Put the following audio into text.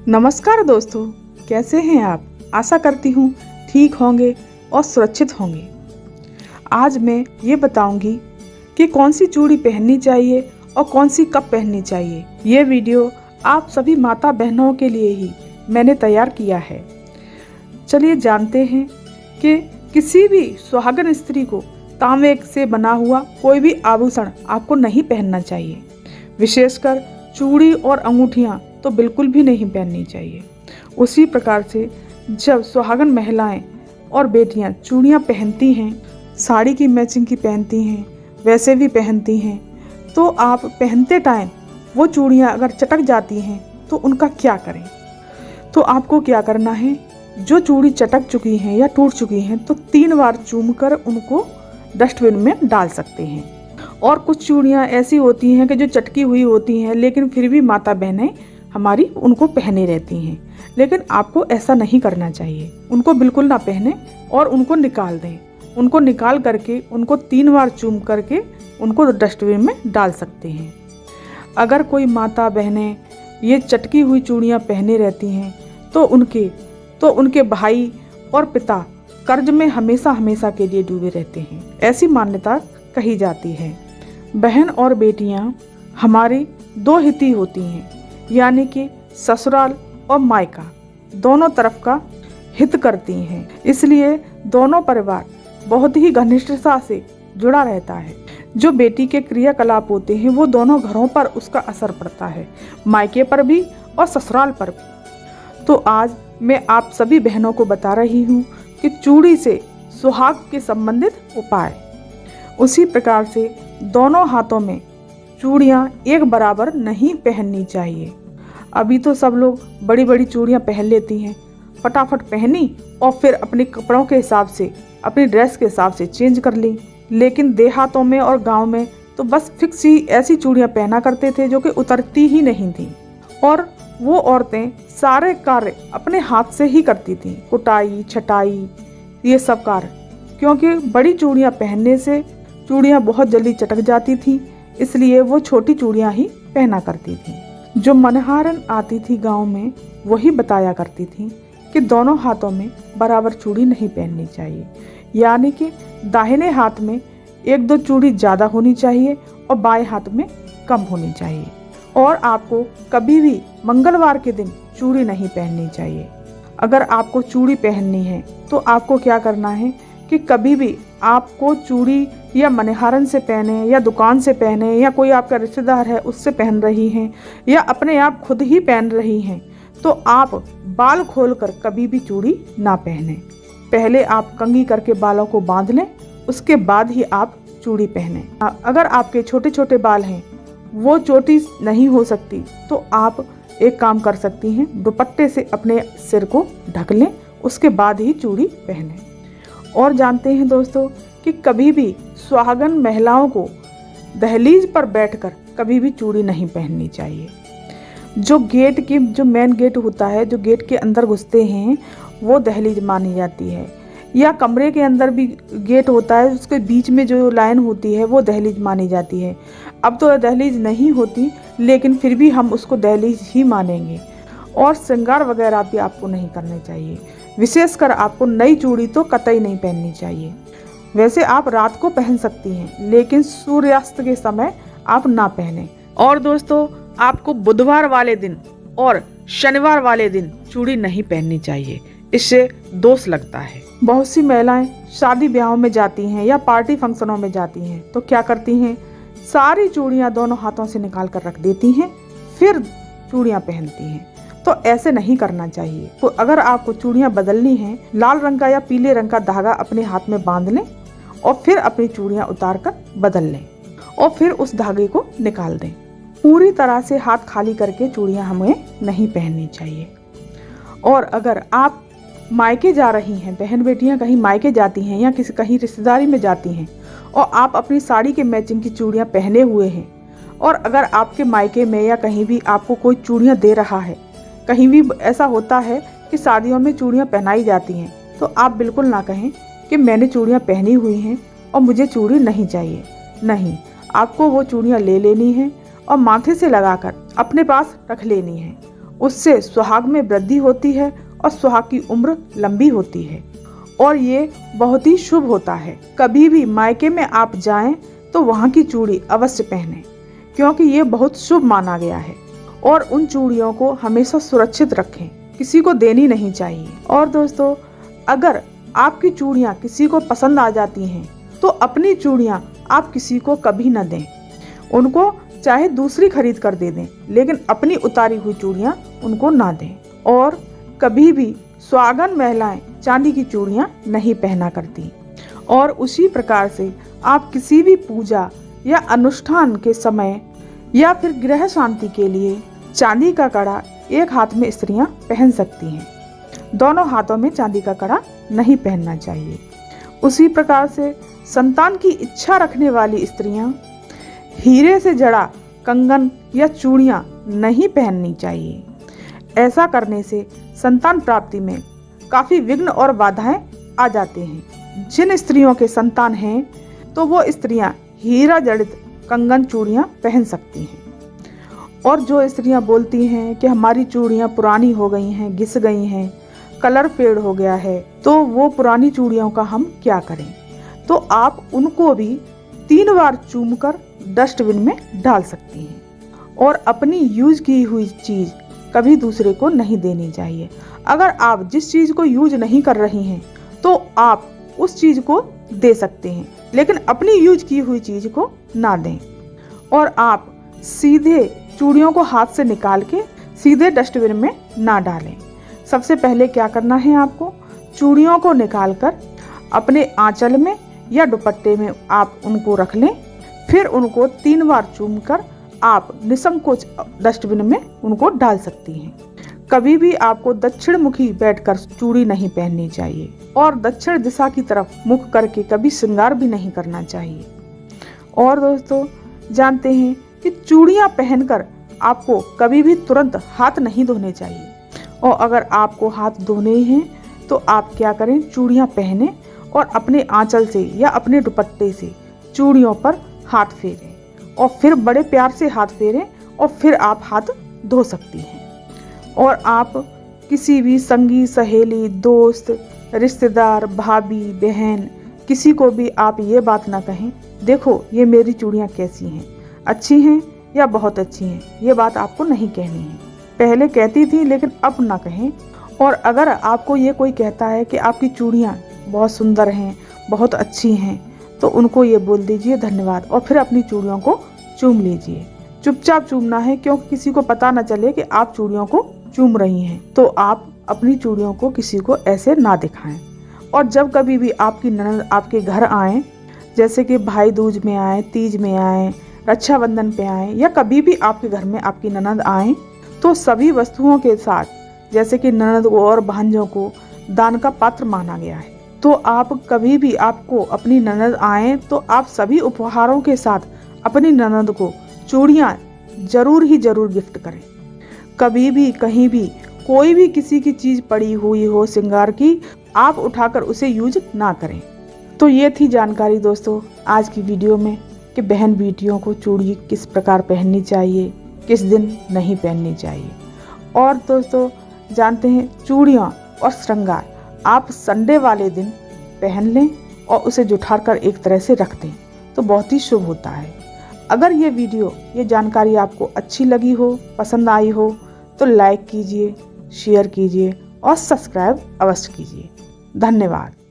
नमस्कार दोस्तों, कैसे हैं आप। आशा करती हूँ ठीक होंगे और सुरक्षित होंगे। आज मैं ये बताऊंगी कि कौन सी चूड़ी पहननी चाहिए और कौन सी कब पहननी चाहिए। ये वीडियो आप सभी माता बहनों के लिए ही मैंने तैयार किया है। चलिए जानते हैं कि किसी भी सुहागन स्त्री को तांबे से बना हुआ कोई भी आभूषण आपको नहीं पहनना चाहिए। विशेषकर चूड़ी और अंगूठियाँ तो बिल्कुल भी नहीं पहननी चाहिए। उसी प्रकार से जब सुहागन महिलाएं और बेटियां चूड़ियाँ पहनती हैं, साड़ी की मैचिंग की पहनती हैं, वैसे भी पहनती हैं, तो आप पहनते टाइम वो चूड़ियाँ अगर चटक जाती हैं तो उनका क्या करें। तो आपको क्या करना है, जो चूड़ी चटक चुकी हैं या टूट चुकी हैं तो 3 बार चूमकर उनको डस्टबिन में डाल सकते हैं। और कुछ चूड़ियाँ ऐसी होती हैं कि जो चटकी हुई होती हैं लेकिन फिर भी माता बहनें हमारी उनको पहने रहती हैं, लेकिन आपको ऐसा नहीं करना चाहिए। उनको बिल्कुल ना पहने और उनको निकाल दें। उनको निकाल करके उनको 3 बार चूम करके उनको डस्टबिन में डाल सकते हैं। अगर कोई माता बहनें ये चटकी हुई चूड़ियाँ पहने रहती हैं तो उनके भाई और पिता कर्ज में हमेशा हमेशा के लिए डूबे रहते हैं, ऐसी मान्यता कही जाती है। बहन और बेटियाँ हमारी 2 हिती होती हैं, यानी कि ससुराल और मायका दोनों तरफ का हित करती हैं। इसलिए दोनों परिवार बहुत ही घनिष्ठता से जुड़ा रहता है। जो बेटी के क्रियाकलाप होते हैं वो दोनों घरों पर उसका असर पड़ता है, मायके पर भी और ससुराल पर भी। तो आज मैं आप सभी बहनों को बता रही हूँ कि चूड़ी से सुहाग के संबंधित उपाय। उसी प्रकार से दोनों हाथों में चूड़ियाँ एक बराबर नहीं पहननी चाहिए। अभी तो सब लोग बड़ी बड़ी चूड़ियाँ पहन लेती हैं, फटाफट पहनी और फिर अपने कपड़ों के हिसाब से, अपनी ड्रेस के हिसाब से चेंज कर ली। लेकिन देहातों में और गांव में तो बस फिक्स ही ऐसी चूड़ियाँ पहना करते थे जो कि उतरती ही नहीं थी। और वो औरतें सारे कार्य अपने हाथ से ही करती थीं, कुटाई छटाई ये सब कार्य, क्योंकि बड़ी चूड़ियाँ पहनने से चूड़ियाँ बहुत जल्दी चटक जाती थीं, इसलिए वो छोटी चूड़ियाँ ही पहना करती थीं। जो मनहारन आती थी गांव में वही बताया करती थी कि दोनों हाथों में बराबर चूड़ी नहीं पहननी चाहिए, यानी कि दाहिने हाथ में 1-2 चूड़ी ज़्यादा होनी चाहिए और बाएं हाथ में कम होनी चाहिए। और आपको कभी भी मंगलवार के दिन चूड़ी नहीं पहननी चाहिए। अगर आपको चूड़ी पहननी है तो आपको क्या करना है कि कभी भी आपको चूड़ी या मनिहारन से पहने या दुकान से पहने या कोई आपका रिश्तेदार है उससे पहन रही हैं या अपने आप खुद ही पहन रही हैं, तो आप बाल खोलकर कभी भी चूड़ी ना पहने। पहले आप कंघी करके बालों को बांध लें, उसके बाद ही आप चूड़ी पहने। अगर आपके छोटे छोटे बाल हैं, वो चोटी नहीं हो सकती, तो आप एक काम कर सकती हैं, दुपट्टे से अपने सिर को ढक लें, उसके बाद ही चूड़ी पहने। और जानते हैं दोस्तों कि कभी भी सुहागन महिलाओं को दहलीज पर बैठकर कभी भी चूड़ी नहीं पहननी चाहिए। जो मेन गेट होता है, जो गेट के अंदर घुसते हैं, वो दहलीज मानी जाती है। या कमरे के अंदर भी गेट होता है, उसके बीच में जो लाइन होती है वो दहलीज मानी जाती है। अब तो दहलीज नहीं होती, लेकिन फिर भी हम उसको दहलीज ही मानेंगे। और श्रृंगार वगैरह भी आपको नहीं करने चाहिए। विशेषकर आपको नई चूड़ी तो कतई नहीं पहननी चाहिए। वैसे आप रात को पहन सकती हैं, लेकिन सूर्यास्त के समय आप ना पहने। और दोस्तों, आपको बुधवार वाले दिन और शनिवार वाले दिन चूड़ी नहीं पहननी चाहिए, इससे दोष लगता है। बहुत सी महिलाएं शादी ब्याहों में जाती हैं या पार्टी फंक्शनों में जाती हैं तो क्या करती हैं, सारी चूड़ियां दोनों हाथों से निकाल कर रख देती हैं, फिर चूड़ियां पहनती हैं। तो ऐसे नहीं करना चाहिए। तो अगर आपको चूड़ियां बदलनी हैं, लाल रंग का या पीले रंग का धागा अपने हाथ में बांध लें और फिर अपनी चूड़ियां उतार कर बदल लें और फिर उस धागे को निकाल दें। पूरी तरह से हाथ खाली करके चूड़ियां हमें नहीं पहननी चाहिए। और अगर आप मायके जा रही हैं, बहन बेटियां कहीं मायके जाती हैं या कहीं रिश्तेदारी में जाती हैं और आप अपनी साड़ी के मैचिंग की चूड़ियां पहने हुए हैं, और अगर आपके मायके में या कहीं भी आपको कोई चूड़ियां दे रहा है, कहीं भी ऐसा होता है कि शादियों में चूड़ियां पहनाई जाती हैं, तो आप बिल्कुल ना कहें कि मैंने चूड़ियां पहनी हुई हैं और मुझे चूड़ी नहीं चाहिए। नहीं, आपको वो चूड़ियां ले लेनी है और माथे से लगाकर अपने पास रख लेनी है। उससे सुहाग में वृद्धि होती है और सुहाग की उम्र लंबी होती है और ये बहुत ही शुभ होता है। कभी भी मायके में आप जाएं तो वहाँ की चूड़ी अवश्य पहनें, क्योंकि ये बहुत शुभ माना गया है। और उन चूड़ियों को हमेशा सुरक्षित रखें, किसी को देनी नहीं चाहिए। और दोस्तों, अगर आपकी चूड़ियाँ किसी को पसंद आ जाती हैं तो अपनी चूड़ियाँ आप किसी को कभी न दें। उनको चाहे दूसरी खरीद कर दे दें, लेकिन अपनी उतारी हुई चूड़ियाँ उनको ना दें। और कभी भी सुहागन महिलाएं चांदी की चूड़ियाँ नहीं पहना करती। और उसी प्रकार से आप किसी भी पूजा या अनुष्ठान के समय या फिर गृह शांति के लिए चांदी का कड़ा एक हाथ में स्त्रियां पहन सकती हैं, दोनों हाथों में चांदी का कड़ा नहीं पहनना चाहिए। उसी प्रकार से संतान की इच्छा रखने वाली स्त्रियां हीरे से जड़ा कंगन या चूड़ियां नहीं पहननी चाहिए। ऐसा करने से संतान प्राप्ति में काफ़ी विघ्न और बाधाएं आ जाते हैं। जिन स्त्रियों के संतान हैं तो वो स्त्रियां हीरा जड़ित कंगन चूड़ियां पहन सकती हैं। और जो स्त्रियां बोलती हैं कि हमारी चूड़ियां पुरानी हो गई हैं, घिस गई हैं, कलर फेड हो गया है, तो वो पुरानी चूड़ियों का हम क्या करें? तो आप उनको भी 3 बार चूमकर डस्टबिन में डाल सकती हैं। और अपनी यूज की हुई चीज़ कभी दूसरे को नहीं देनी चाहिए। अगर आप जिस चीज़ को यूज नहीं कर रही हैं तो आप उस चीज़ को दे सकते हैं, लेकिन अपनी यूज की हुई चीज़ को ना दें। और आप सीधे चूड़ियों को हाथ से निकाल के सीधे डस्टबिन में ना डालें। सबसे पहले क्या करना है आपको, चूड़ियों को निकालकर अपने आंचल में या दुपट्टे में आप उनको रख लें। फिर उनको 3 बार चूमकर आप निसंकोच डस्टबिन में उनको डाल सकती हैं। कभी भी आपको दक्षिण मुखी बैठकर चूड़ी नहीं पहननी चाहिए और दक्षिण दिशा की तरफ मुख करके कभी श्रृंगार भी नहीं करना चाहिए। और दोस्तों, जानते हैं कि चूड़ियां पहनकर आपको कभी भी तुरंत हाथ नहीं धोने चाहिए। और अगर आपको हाथ धोने हैं तो आप क्या करें, चूड़ियां पहने और अपने आंचल से या अपने दुपट्टे से चूड़ियों पर हाथ फेरें और फिर बड़े प्यार से हाथ फेरें और फिर आप हाथ धो सकती हैं। और आप किसी भी संगी, सहेली, दोस्त, रिश्तेदार, भाभी, बहन, किसी को भी आप ये बात ना कहें, देखो ये मेरी चूड़ियाँ कैसी हैं, अच्छी हैं या बहुत अच्छी हैं। ये बात आपको नहीं कहनी है। पहले कहती थी लेकिन अब ना कहें। और अगर आपको ये कोई कहता है कि आपकी चूड़ियाँ बहुत सुंदर हैं, बहुत अच्छी हैं, तो उनको ये बोल दीजिए धन्यवाद और फिर अपनी चूड़ियों को चूम लीजिए। चुपचाप चूमना है, क्योंकि किसी को पता न चले कि आप चूड़ियों को चूम रही हैं। तो आप अपनी चूड़ियों को किसी को ऐसे ना दिखाएं। और जब कभी भी आपकी ननद आपके घर आए, जैसे कि भाई दूज में आए, तीज में आए, रक्षाबंधन पे आए, या कभी भी आपके घर में आपकी ननद आए, तो सभी वस्तुओं के साथ, जैसे कि ननद को और भांजों को दान का पात्र माना गया है, तो आप कभी भी आपको अपनी ननद आए तो आप सभी उपहारों के साथ अपनी ननद को चूड़ियाँ जरूर ही जरूर गिफ्ट करें। कभी भी कहीं भी कोई भी किसी की चीज़ पड़ी हुई हो श्रृंगार की, आप उठाकर उसे यूज ना करें। तो ये थी जानकारी दोस्तों आज की वीडियो में कि बहन बेटियों को चूड़ी किस प्रकार पहननी चाहिए, किस दिन नहीं पहननी चाहिए। और दोस्तों, जानते हैं चूड़ियाँ और श्रृंगार आप संडे वाले दिन पहन लें और उसे जुठार कर एक तरह से रख दें तो बहुत ही शुभ होता है। अगर ये वीडियो, ये जानकारी आपको अच्छी लगी हो, पसंद आई हो, तो लाइक कीजिए, शेयर कीजिए और सब्सक्राइब अवश्य कीजिए। धन्यवाद।